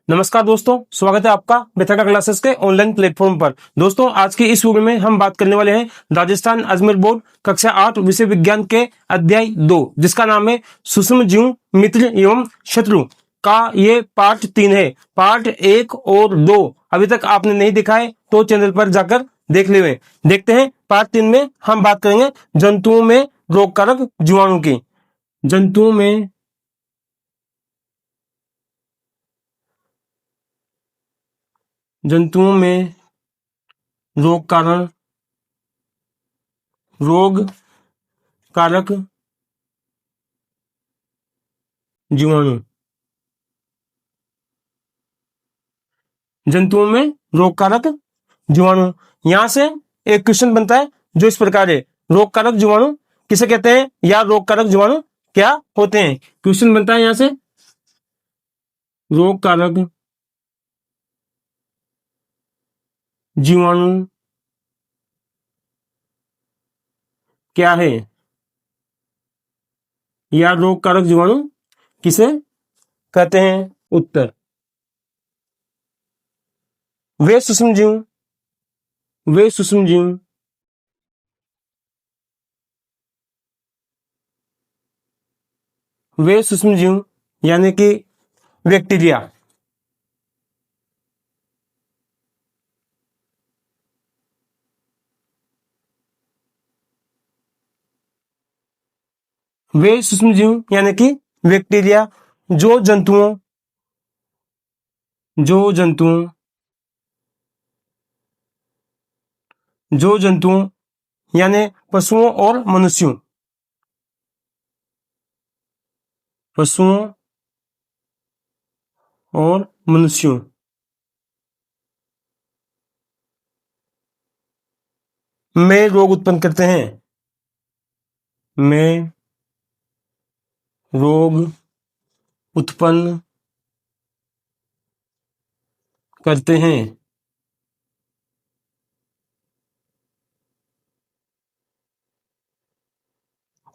नमस्कार दोस्तों, स्वागत है आपका बेथाका क्लासेस के ऑनलाइन प्लेटफॉर्म पर। दोस्तों, आज की इस वीडियो में हम बात करने वाले हैं राजस्थान अजमेर बोर्ड कक्षा 8 विषय विज्ञान के अध्याय 2, जिसका नाम है सूक्ष्म जीव मित्र एवं शत्रु का। ये पार्ट 3 है। पार्ट 1 और 2 अभी तक आपने नहीं देखा है तो चैनल पर जाकर देख ले। देखते हैं पार्ट 3 में हम बात करेंगे जंतुओं में रोगकारक जीवाणु की। जंतुओं में जंतुओं में रोग कारक जीवाणु। जंतुओं में रोग कारक जीवाणु। यहां से एक क्वेश्चन बनता है जो इस प्रकार है, रोग कारक जीवाणु किसे कहते हैं या रोग कारक जीवाणु क्या होते हैं। क्वेश्चन बनता है यहां से, रोग कारक जीवाणु क्या है या रोग कारक जीवाणु किसे कहते हैं। उत्तर, वे सूक्ष्म जीव वे सूक्ष्म जीव वे सूक्ष्म जीव यानी कि बैक्टीरिया। वे सूक्ष्म जीव यानी कि बैक्टीरिया जो जंतुओं यानी पशुओं और मनुष्यों में रोग उत्पन्न करते हैं। में रोग उत्पन्न करते हैं।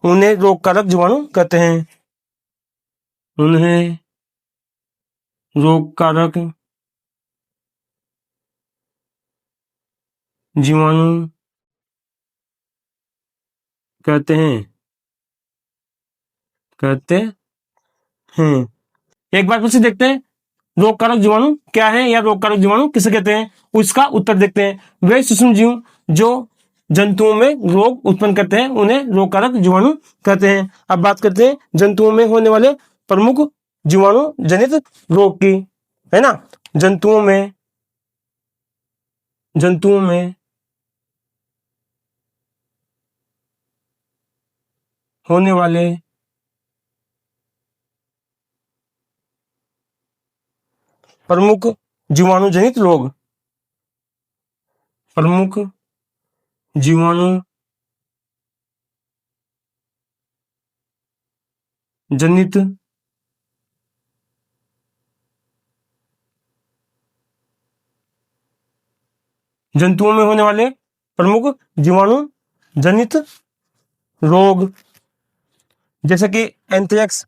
उन्हें रोगकारक जीवाणु कहते हैं। उन्हें रोगकारक जीवाणु कहते हैं। एक बार फिर से देखते हैं रोगकारक जीवाणु क्या है या रोगकारक जीवाणु किसे कहते हैं। उसका उत्तर देखते हैं। वे सूक्ष्म जीव जो जंतुओं में रोग उत्पन्न करते हैं उन्हें रोगकारक जीवाणु कहते हैं। अब बात करते हैं जंतुओं में होने वाले प्रमुख जीवाणु जनित रोग की, है ना। जंतुओं में होने वाले प्रमुख जीवाणु जनित रोग। प्रमुख जीवाणु जनित जंतुओं में होने वाले प्रमुख जीवाणु जनित रोग जैसे कि एंथ्रेक्स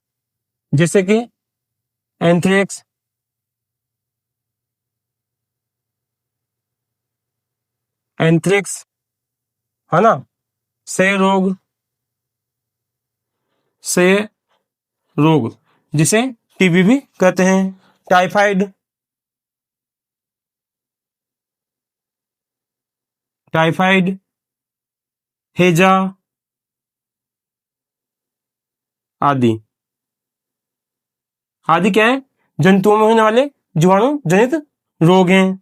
है ना। क्षय रोग जिसे टीबी भी कहते हैं। टाइफाइड हैजा आदि क्या है, जंतुओं में होने वाले जीवाणु जनित रोग हैं।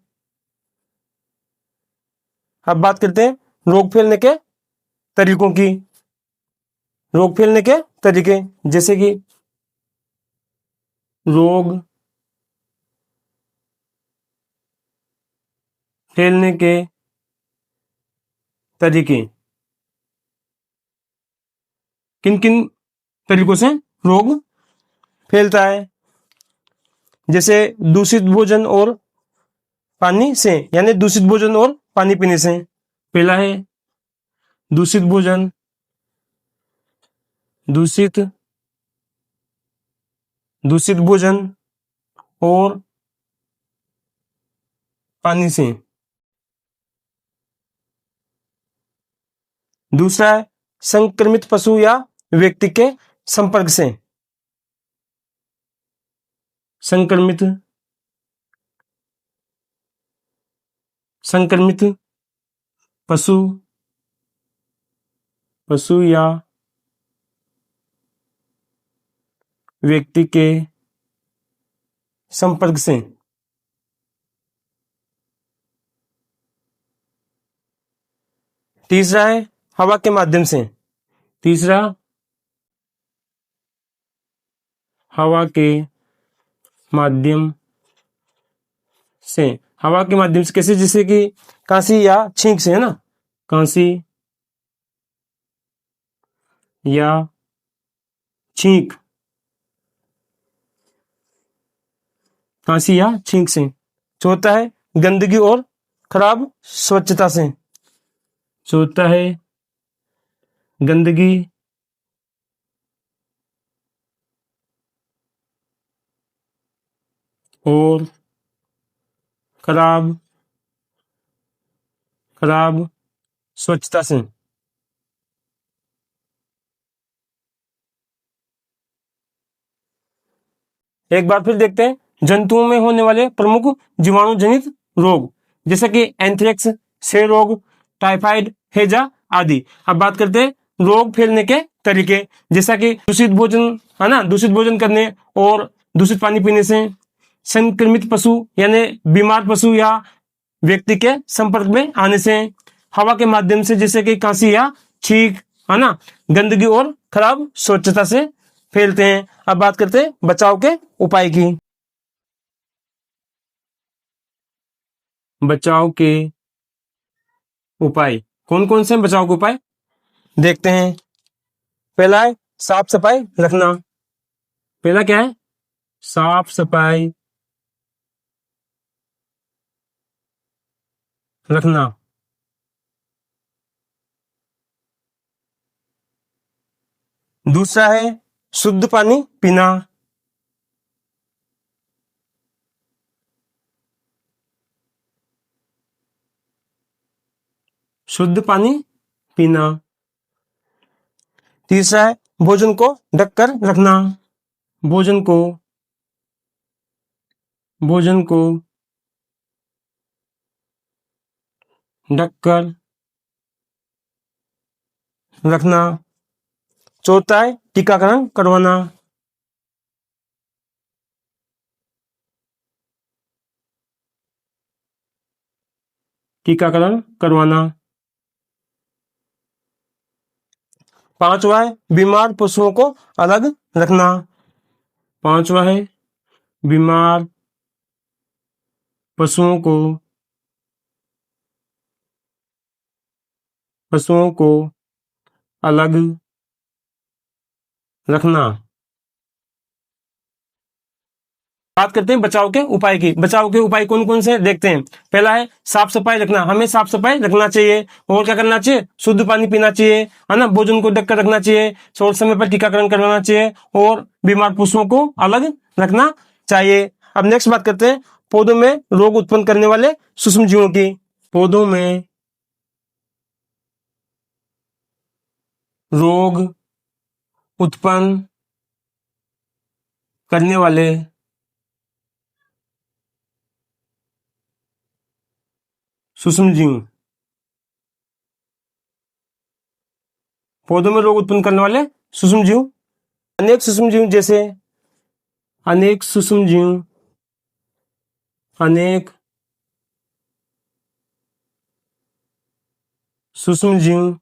अब बात करते हैं रोग फैलने के तरीकों की। रोग फैलने के तरीके जैसे कि रोग फैलने के तरीके, किन किन तरीकों से रोग फैलता है। जैसे दूषित भोजन और पानी से, यानी दूषित भोजन और पानी पीने से। पहला है दूषित भोजन और पानी से। दूसरा है संक्रमित पशु या व्यक्ति के संपर्क से। संक्रमित संक्रमित पशु पशु या व्यक्ति के संपर्क से। तीसरा है हवा के माध्यम से। तीसरा हवा के माध्यम से। हवा के माध्यम से कैसे? जैसे कि खांसी या छींक से, है ना, खांसी या छींक, खांसी या छींक से। चौथा है गंदगी और खराब स्वच्छता से। चौथा है गंदगी और खराब स्वच्छता से। एक बार फिर देखते हैं जंतुओं में होने वाले प्रमुख जीवाणु जनित रोग, जैसे कि एंथ्रेक्स, क्षय रोग, टाइफाइड, हैजा आदि। अब बात करते हैं रोग फैलने के तरीके, जैसा कि दूषित भोजन, है ना, दूषित भोजन करने और दूषित पानी पीने से, संक्रमित पशु यानी बीमार पशु या व्यक्ति के संपर्क में आने से, हवा के माध्यम से जैसे कि खांसी या छींक, है ना, गंदगी और खराब स्वच्छता से फैलते हैं। अब बात करते हैं बचाव के उपाय की। बचाव के उपाय कौन कौन से बचाव के उपाय देखते हैं। पहला है साफ सफाई रखना। पहला क्या है? साफ सफाई रखना। दूसरा है शुद्ध पानी पीना। शुद्ध पानी पीना। तीसरा है भोजन को ढककर रखना। भोजन को ढककर रखना। चौथा है टीकाकरण करवाना। टीकाकरण करवाना। पांचवा है बीमार पशुओं को अलग रखना। पांचवा है बीमार पशुओं को अलग रखना। बात करते हैं बचाव के उपाय की। बचाव के उपाय कौन कौन से देखते हैं। पहला है साफ सफाई रखना। हमें साफ सफाई रखना चाहिए। और क्या करना चाहिए? शुद्ध पानी पीना चाहिए, है ना, भोजन को ढककर रखना चाहिए, और समय पर टीकाकरण करवाना चाहिए, और बीमार पशुओं को अलग रखना चाहिए। अब नेक्स्ट बात करते हैं पौधों में रोग उत्पन्न करने वाले सूक्ष्म जीवों की। पौधों में रोग उत्पन्न करने वाले सूक्ष्म जीव। पौधों में रोग उत्पन्न करने वाले सूक्ष्म जीव अनेक सूक्ष्म जीव, जैसे अनेक सूक्ष्म जीव, अनेक सूक्ष्म जीव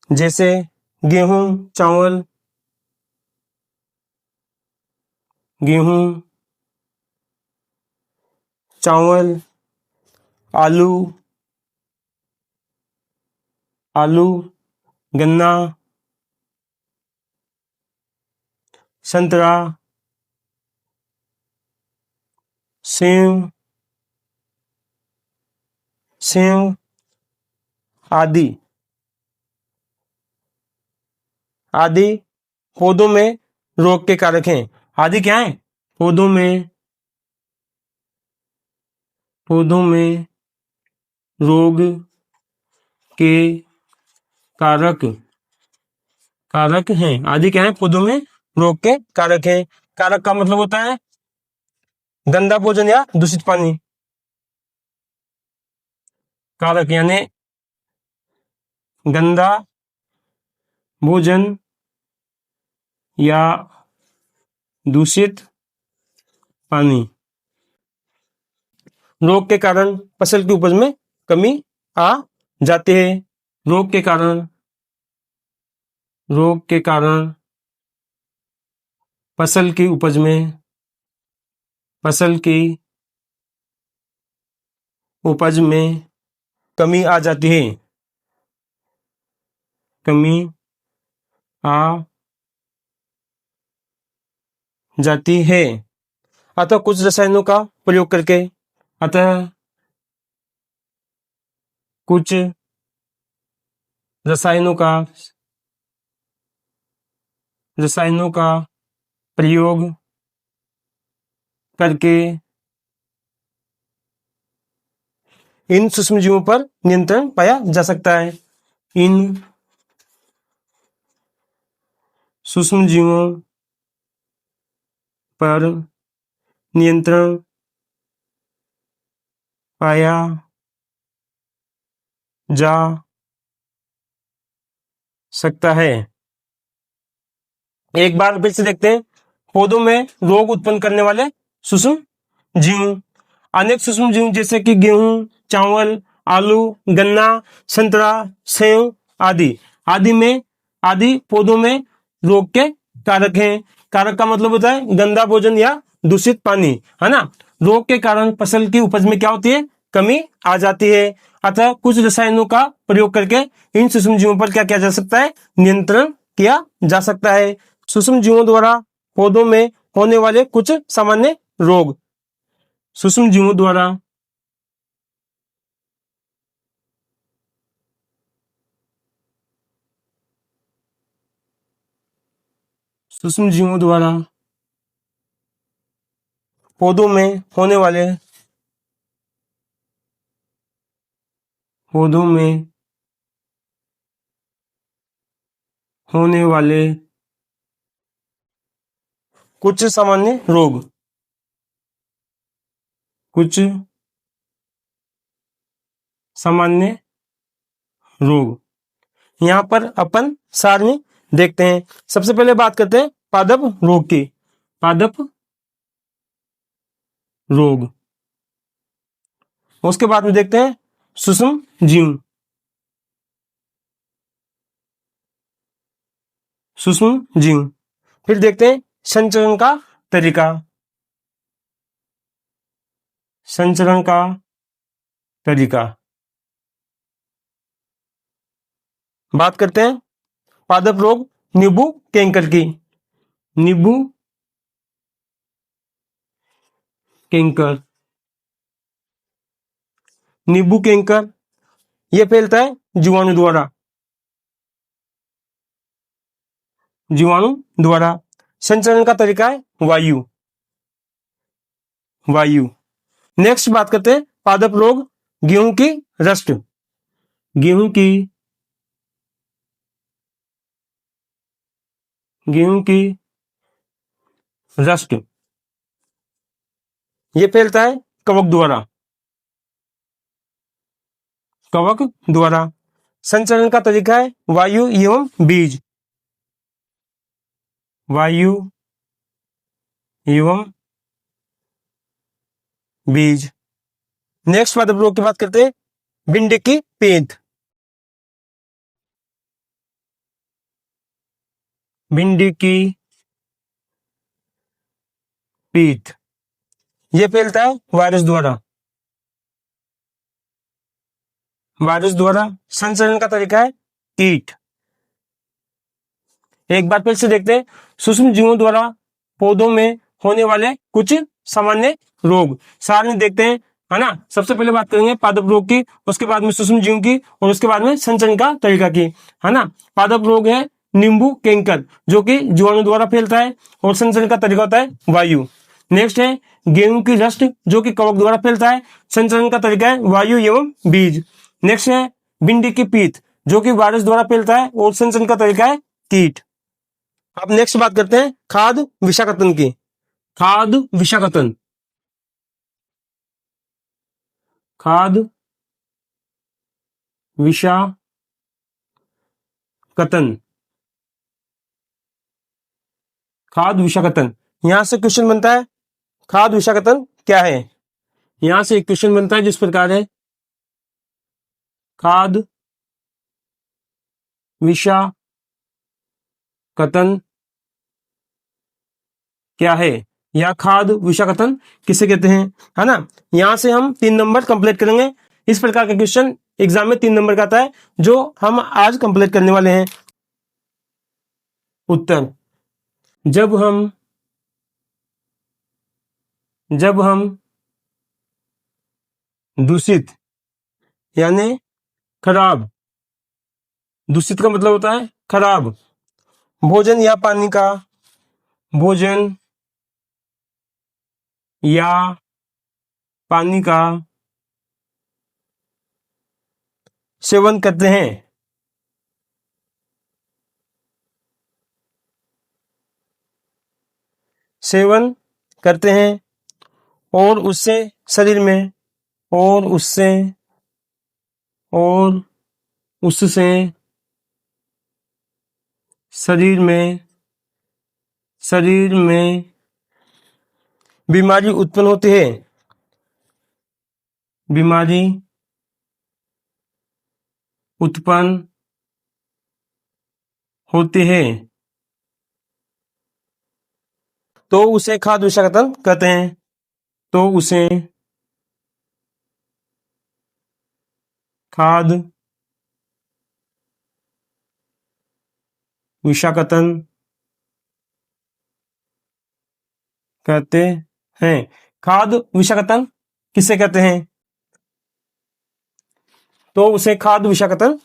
जैसे गेहूं, चावल, गेहूं, चावल, आलू, गन्ना, संतरा, सेव आदि पौधों में रोग के कारक हैं। आदि क्या है? पौधों में पौधों में रोग के कारक कारक हैं। आदि क्या है? पौधों में रोग के कारक हैं। कारक का मतलब होता है गंदा भोजन या दूषित पानी। कारक यानी गंदा भोजन या दूषित पानी। रोग के कारण फसल की उपज में कमी आ जाती है। रोग के कारण फसल की उपज में कमी आ जाती है। कमी आ जाती है। अतः कुछ रसायनों का प्रयोग करके रसायनों का प्रयोग करके इन सूक्ष्मजीवों पर नियंत्रण पाया जा सकता है। इन सूक्ष्मजीवों पर नियंत्रण पाया जा सकता है। एक बार फिर से देखते हैं। पौधों में रोग उत्पन्न करने वाले सूक्ष्म जीव। अनेक सूक्ष्म जीव जैसे कि गेहूं, चावल, आलू, गन्ना, संतरा, सेव आदि पौधों में रोग के कारक हैं। कारक का मतलब होता है गंदा भोजन या दूषित पानी, है ना। रोग के कारण फसल की उपज में क्या होती है? कमी आ जाती है। अतः कुछ रसायनों का प्रयोग करके इन सूक्ष्म जीवों पर क्या किया जा सकता है? नियंत्रण किया जा सकता है। सूक्ष्म जीवों द्वारा पौधों में होने वाले कुछ सामान्य रोग। सूक्ष्म जीवों द्वारा पौधों में होने वाले कुछ सामान्य रोग यहाँ पर अपन सारणी देखते हैं। सबसे पहले बात करते हैं पादप रोग की। पादप रोग। उसके बाद में देखते हैं सूक्ष्म जीव। फिर देखते हैं संचरण का तरीका। बात करते हैं पादप रोग नींबू कैंकर की। नींबू कैंकर यह फैलता है जीवाणु द्वारा। संचरण का तरीका है वायु। नेक्स्ट बात करते हैं पादप रोग गेहूं की रस्ट। गेहूं की रस्ट यह फैलता है कवक द्वारा। संचरण का तरीका है वायु एवं बीज। नेक्स्ट पादप रोग की बात करते हैं भिंडी की पेंट। भिंडी की पीठ यह फैलता है वायरस द्वारा। संचरण का तरीका है कीट। एक बार फिर से देखते हैं सूक्ष्म जीवों द्वारा पौधों में होने वाले कुछ सामान्य रोग। सारणी देखते हैं, है ना। सबसे पहले बात करेंगे पादप रोग की, उसके बाद में सूक्ष्म जीवों की और उसके बाद में संचरण का तरीका की, है ना। पादप रोग है नींबू कैंकर जो कि जीवाणु द्वारा फैलता है और संचरण का तरीका होता है वायु। नेक्स्ट है गेहूं की रस्ट जो कि कवक द्वारा फैलता है। संचरण का तरीका है वायु एवं बीज। नेक्स्ट है भिंडी की पीत जो कि वायरस द्वारा फैलता है और संचरण का तरीका है कीट। अब नेक्स्ट बात करते हैं खाद विषाक्तन की। खाद विषाक्तन, खाद विषाक्तन, खाद विषाक्तन। यहां से क्वेश्चन बनता है खाद विषाक्तन क्या है। यहां से एक क्वेश्चन बनता है जिस प्रकार है खाद विषाक्तन क्या है या खाद विषाक्तन किसे कहते हैं, है ना। यहां से हम 3 नंबर कंप्लीट करेंगे। इस प्रकार का क्वेश्चन एग्जाम में 3 नंबर का आता है जो हम आज कंप्लीट करने वाले हैं। उत्तर, जब हम दूषित यानी खराब, दूषित का मतलब होता है खराब, भोजन या पानी का, भोजन या पानी का सेवन करते हैं, सेवन करते हैं और उससे शरीर में और उससे शरीर में बीमारी उत्पन्न होती है, बीमारी उत्पन्न होती है तो उसे खाद विषाक्तन कहते हैं। तो उसे खाद विषाक्तन कहते हैं। खाद विषाक्तन किसे कहते हैं, तो उसे खाद विषाक्तन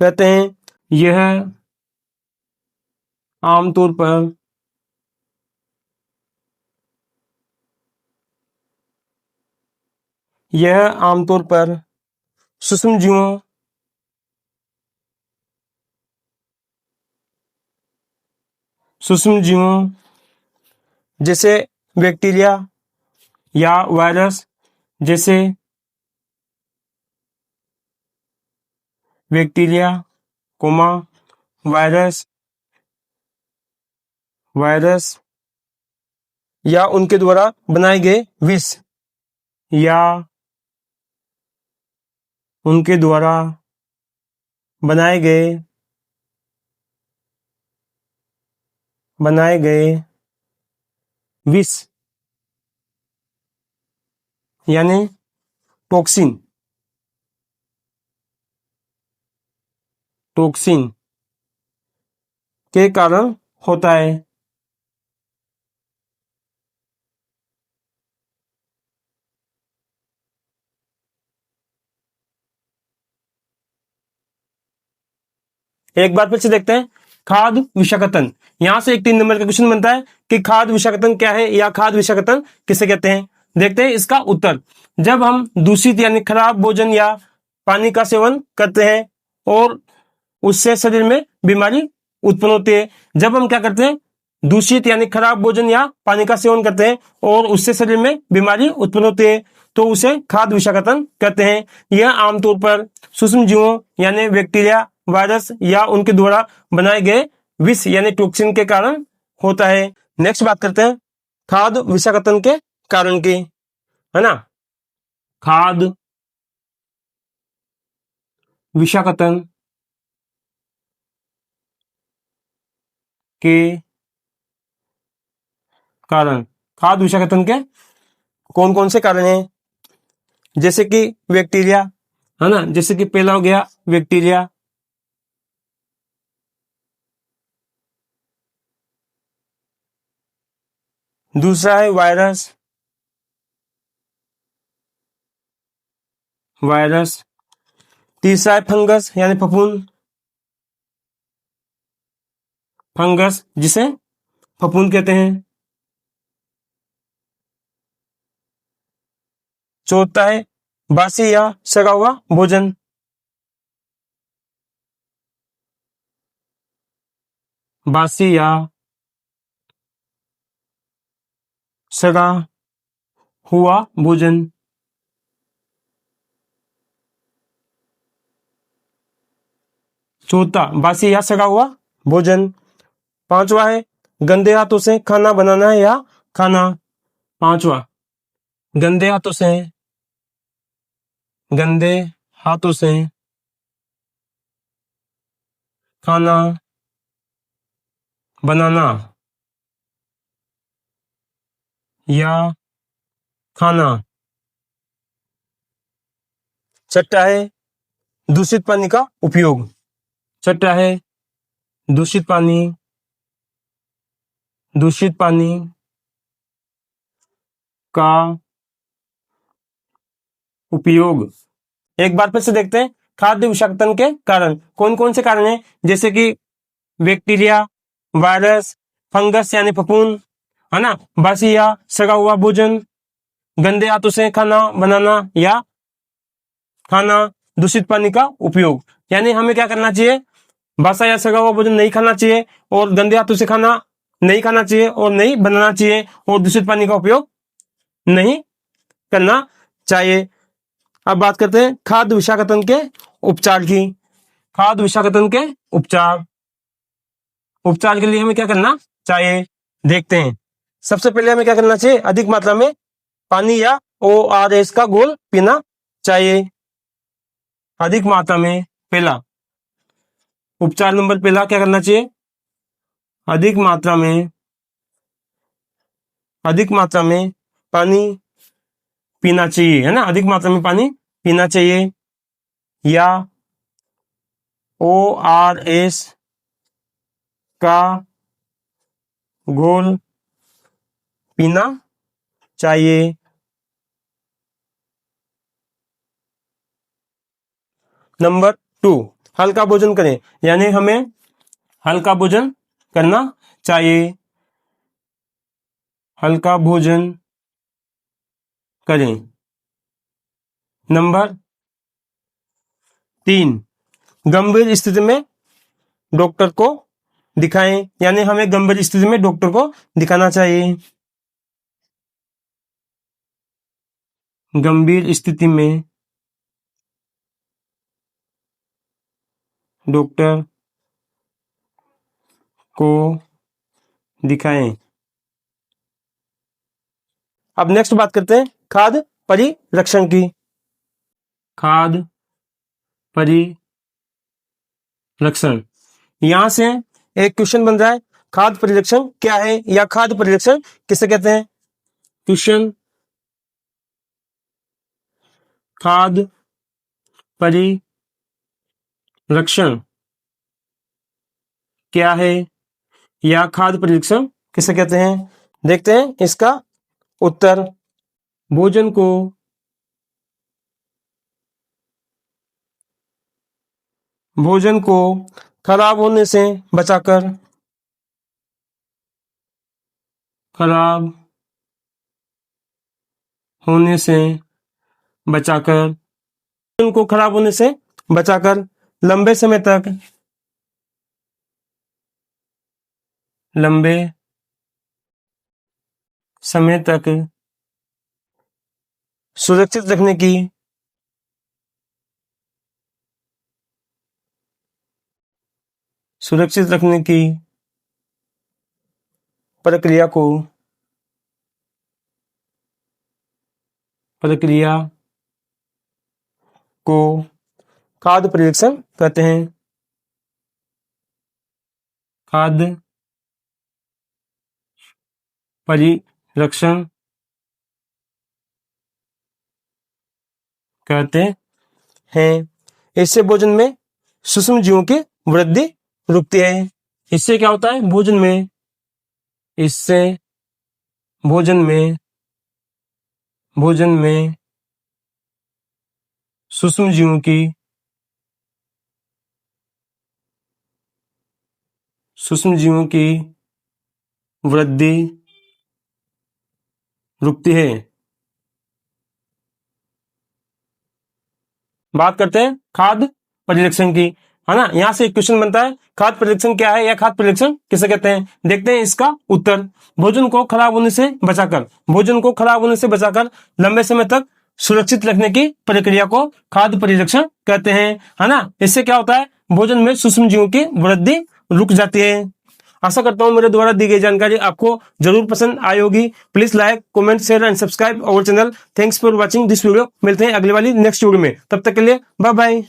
कहते हैं। यह आमतौर पर सूक्ष्म जीवों जैसे बैक्टीरिया या वायरस, जैसे बैक्टीरिया कोमा वायरस या उनके द्वारा बनाए गए विष या उनके द्वारा बनाए गए विष यानी टॉक्सिन के कारण होता है। एक बार फिर से देखते हैं खाद विषाक्तन। यहां से एक 3 नंबर का क्वेश्चन बनता है कि खाद विषाक्तन क्या है या खाद विषाक्तन किसे कहते हैं। देखते हैं इसका उत्तर, जब हम दूषित यानी खराब भोजन या पानी का सेवन करते हैं और उससे शरीर में बीमारी उत्पन्न होती है। जब हम क्या करते हैं, दूषित यानी खराब भोजन या पानी का सेवन करते हैं और उससे शरीर में बीमारी उत्पन्न होती है तो उसे खाद विषाक्तन कहते हैं। यह आमतौर पर सूक्ष्म जीवों यानी बैक्टीरिया, वायरस या उनके द्वारा बनाए गए विष यानी टॉक्सिन के कारण होता है। नेक्स्ट बात करते हैं खाद विषाक्तन के कारण की, है ना। खाद विषाक्तन के कारण, खाद विषाक्तन के कौन कौन से कारण हैं, जैसे कि बैक्टीरिया, है ना। जैसे कि पहला हो गया बैक्टीरिया, दूसरा है वायरस, तीसरा है फंगस यानी फंगस जिसे फफूंद कहते हैं। चौथा है बासी या सड़ा हुआ भोजन। बासी या सड़ा हुआ भोजन। चौथा बासी या सड़ा हुआ भोजन। पांचवा है गंदे हाथों से खाना बनाना या खाना। पांचवा गंदे हाथों से, गंदे हाथों से खाना बनाना या खाना। छठा है दूषित पानी का उपयोग। छठा है दूषित पानी, दूषित पानी का उपयोग। एक बार फिर से देखते हैं खाद्य विषाक्तन के कारण कौन कौन से कारण हैं, जैसे कि बैक्टीरिया, वायरस, फंगस यानी फफूंद, है ना, बासी या सड़ा हुआ भोजन, गंदे हाथों से खाना बनाना या खाना, दूषित पानी का उपयोग। यानी हमें क्या करना चाहिए, बासा या सड़ा हुआ भोजन नहीं खाना चाहिए, और गंदे हाथों से खाना नहीं खाना चाहिए, और नहीं बनाना चाहिए, और दूषित पानी का उपयोग नहीं करना चाहिए। अब बात करते हैं खाद्य विषाक्तन के उपचार की। खाद्य विषाक्तन के उपचार, उपचार के लिए हमें क्या करना चाहिए, देखते हैं। सबसे पहले हमें क्या करना चाहिए, अधिक मात्रा में पानी या ORS का घोल पीना चाहिए। अधिक मात्रा में, पहला उपचार नंबर पहला क्या करना चाहिए, अधिक मात्रा में, अधिक मात्रा में पानी पीना चाहिए, है ना, अधिक मात्रा में पानी पीना चाहिए, या ORS का घोल पीना चाहिए। नंबर 2 हल्का भोजन करें, यानी हमें हल्का भोजन करना चाहिए। हल्का भोजन करें। नंबर 3 गंभीर स्थिति में डॉक्टर को दिखाएं, यानी हमें गंभीर स्थिति में डॉक्टर को दिखाना चाहिए। गंभीर स्थिति में डॉक्टर को दिखाएं। अब नेक्स्ट बात करते हैं खाद्य परिरक्षण की। खाद्य परिरक्षण, यहां से एक क्वेश्चन बन रहा है, खाद्य परिरक्षण क्या है या खाद्य परिरक्षण किसे कहते हैं। क्वेश्चन, खाद्य परिरक्षण क्या है या खाद्य परिरक्षण किसे कहते हैं। देखते हैं इसका उत्तर। भोजन को खराब होने से बचाकर, खराब होने से बचाकर, भोजन को खराब होने से बचाकर लंबे समय तक, लंबे समय तक सुरक्षित रखने की, सुरक्षित रखने की प्रक्रिया को, प्रक्रिया को खाद्य परिरक्षण कहते हैं। खाद्य परिरक्षण कहते हैं। इससे भोजन में सूक्ष्म जीवों की वृद्धि रुकती है। इससे क्या होता है, भोजन में, इससे भोजन में, भोजन में सूक्ष्म जीवों की, सूक्ष्म जीवों की वृद्धि रुकती है। बात करते हैं खाद्य परिरक्षण की, है ना। यहां से एक क्वेश्चन बनता है, खाद्य परिरक्षण क्या है या खाद्य परिरक्षण किसे कहते हैं। देखते हैं इसका उत्तर। भोजन को खराब होने से बचाकर लंबे समय तक सुरक्षित रखने की प्रक्रिया को खाद्य परिरक्षण कहते हैं, है ना। इससे क्या होता है, भोजन में सूक्ष्म जीवों की वृद्धि रुक जाती है। आशा करता हूं मेरे द्वारा दी गई जानकारी आपको जरूर पसंद आई होगी। Please like, comment, share and subscribe our channel. Thanks for watching this video. मिलते हैं अगली वाली नेक्स्ट वीडियो में, तब तक के लिए बाय बाय।